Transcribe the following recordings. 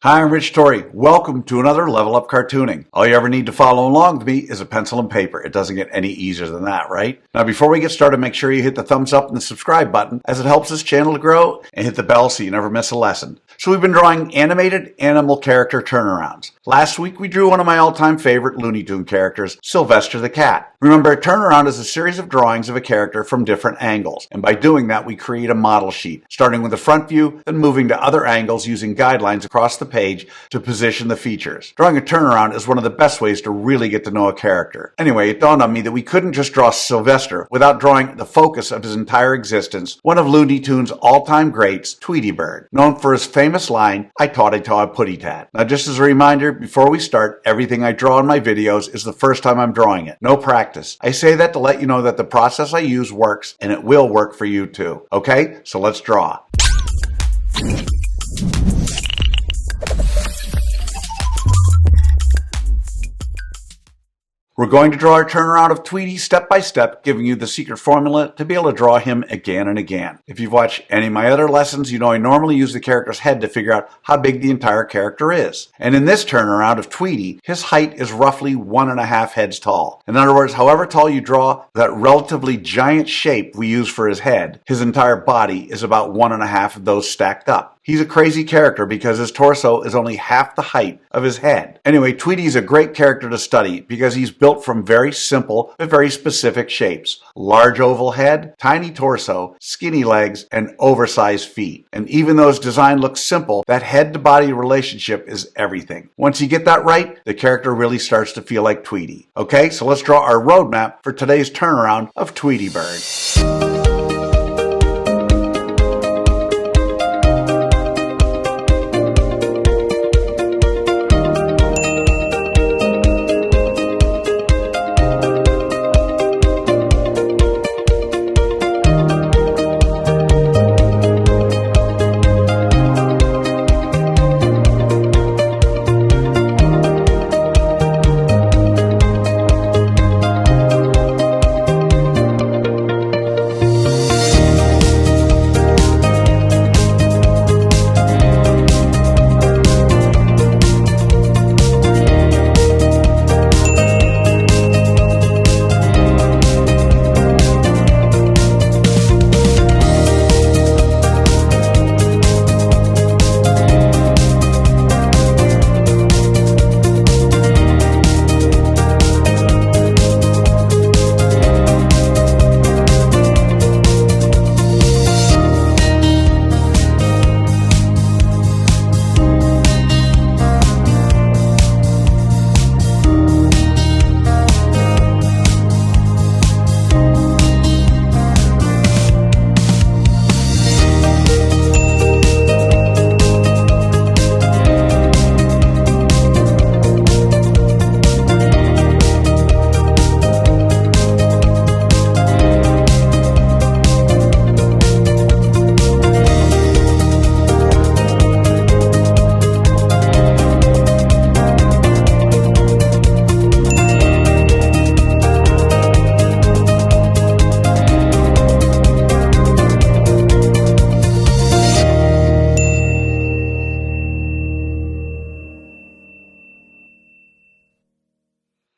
Hi, I'm Rich Torrey. Welcome to another Level Up Cartooning. All you ever need to follow along with me is a pencil and paper. It doesn't get any easier than that, right? Now, before we get started, make sure you hit the thumbs up and the subscribe button as it helps this channel to grow, and hit the bell so you never miss a lesson. So we've been drawing animated animal character turnarounds. Last week, we drew one of my all-time favorite Looney Tunes characters, Sylvester the Cat. Remember, a turnaround is a series of drawings of a character from different angles. And by doing that, we create a model sheet, starting with the front view, then moving to other angles using guidelines across the page to position the features. Drawing a turnaround is one of the best ways to really get to know a character. Anyway, it dawned on me that we couldn't just draw Sylvester without drawing the focus of his entire existence, one of Looney Tunes' all-time greats, Tweety Bird, known for his famous line, "I taught a putty tat." Now, just as a reminder, before we start, everything I draw in my videos is the first time I'm drawing it. No practice. I say that to let you know that the process I use works, and it will work for you too. Okay? So let's draw. We're going to draw our turnaround of Tweety step by step, giving you the secret formula to be able to draw him again and again. If you've watched any of my other lessons, you know I normally use the character's head to figure out how big the entire character is. And in this turnaround of Tweety, his height is roughly 1.5 heads tall. In other words, however tall you draw that relatively giant shape we use for his head, his entire body is about 1.5 of those stacked up. He's a crazy character because his torso is only half the height of his head. Anyway, Tweety's a great character to study because he's built from very simple but very specific shapes. Large oval head, tiny torso, skinny legs, and oversized feet. And even though his design looks simple, that head-to-body relationship is everything. Once you get that right, the character really starts to feel like Tweety. Okay, so let's draw our roadmap for today's turnaround of Tweety Bird.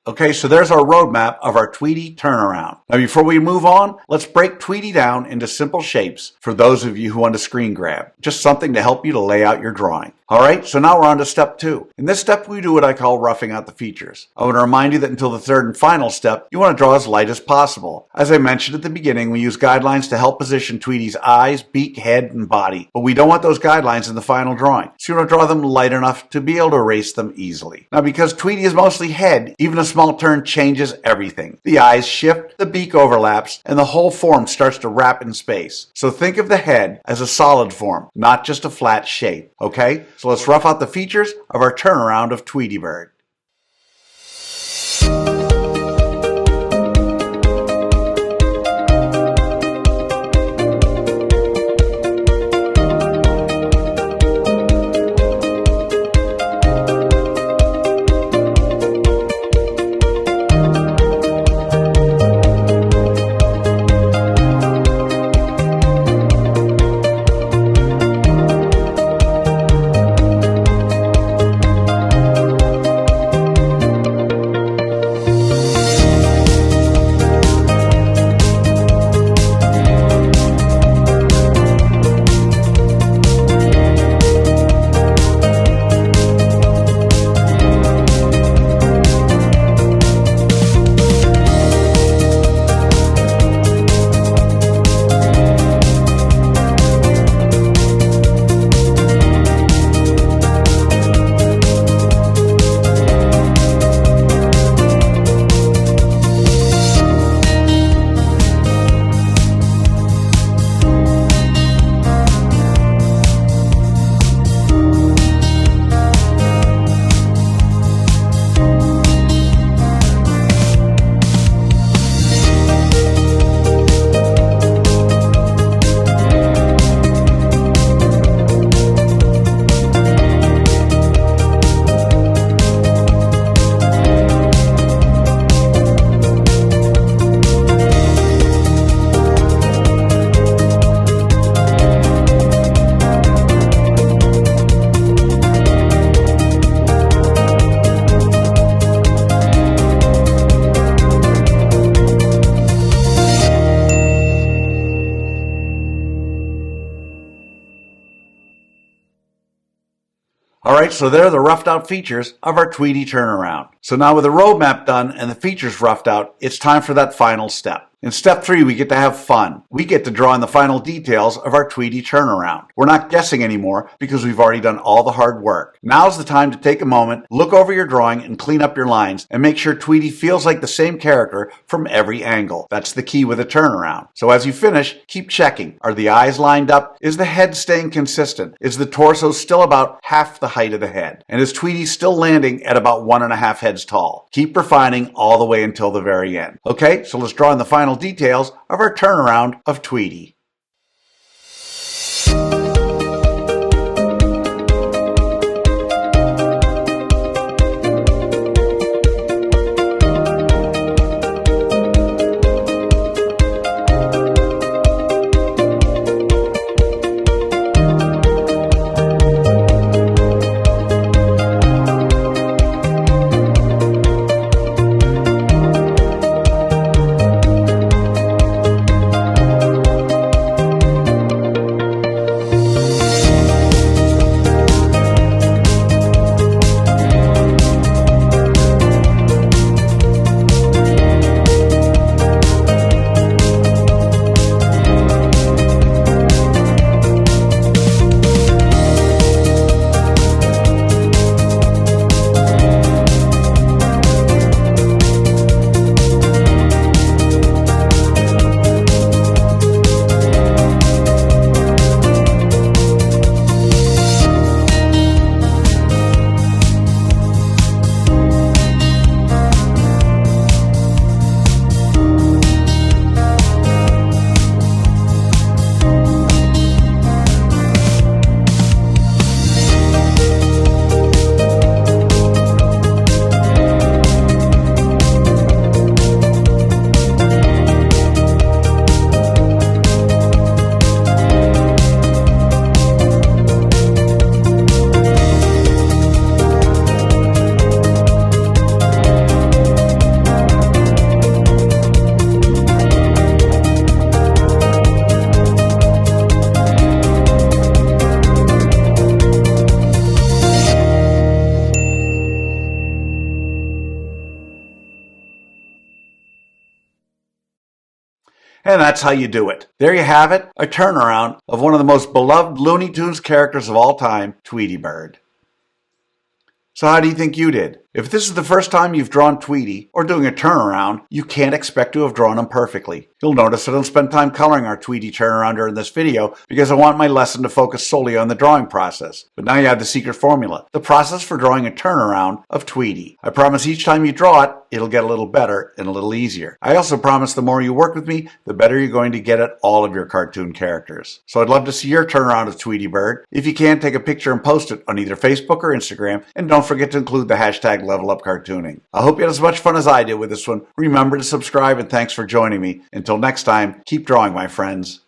Okay, so there's our roadmap of our Tweety turnaround. Now, before we move on, let's break Tweety down into simple shapes for those of you who want to screen grab. Just something to help you to lay out your drawing. All right, so now we're on to step 2. In this step, we do what I call roughing out the features. I want to remind you that until the third and final step, you want to draw as light as possible. As I mentioned at the beginning, we use guidelines to help position Tweety's eyes, beak, head, and body. But we don't want those guidelines in the final drawing. So you want to draw them light enough to be able to erase them easily. Now, because Tweety is mostly head, even a small turn changes everything. The eyes shift, the beak overlaps, and the whole form starts to wrap in space. So think of the head as a solid form, not just a flat shape, okay? So let's rough out the features of our turnaround of Tweety Bird. Alright, so there are the roughed out features of our Tweety turnaround. So now with the roadmap done and the features roughed out, it's time for that final step. In step 3, we get to have fun. We get to draw in the final details of our Tweety turnaround. We're not guessing anymore because we've already done all the hard work. Now's the time to take a moment, look over your drawing and clean up your lines and make sure Tweety feels like the same character from every angle. That's the key with a turnaround. So as you finish, keep checking. Are the eyes lined up? Is the head staying consistent? Is the torso still about half the height of the head? And is Tweety still landing at about 1.5 heads tall? Keep refining all the way until the very end. Okay, so let's draw in the final details of our turnaround of Tweety. And that's how you do it. There you have it, a turnaround of one of the most beloved Looney Tunes characters of all time, Tweety Bird. So how do you think you did? If this is the first time you've drawn Tweety, or doing a turnaround, you can't expect to have drawn him perfectly. You'll notice I don't spend time coloring our Tweety turnaround during this video because I want my lesson to focus solely on the drawing process. But now you have the secret formula, the process for drawing a turnaround of Tweety. I promise each time you draw it, it'll get a little better and a little easier. I also promise the more you work with me, the better you're going to get at all of your cartoon characters. So I'd love to see your turnaround of Tweety Bird. If you can, take a picture and post it on either Facebook or Instagram, and don't forget to include the hashtag #LevelUpCartooning. I hope you had as much fun as I did with this one. Remember to subscribe, and thanks for joining me. Until next time, keep drawing, my friends.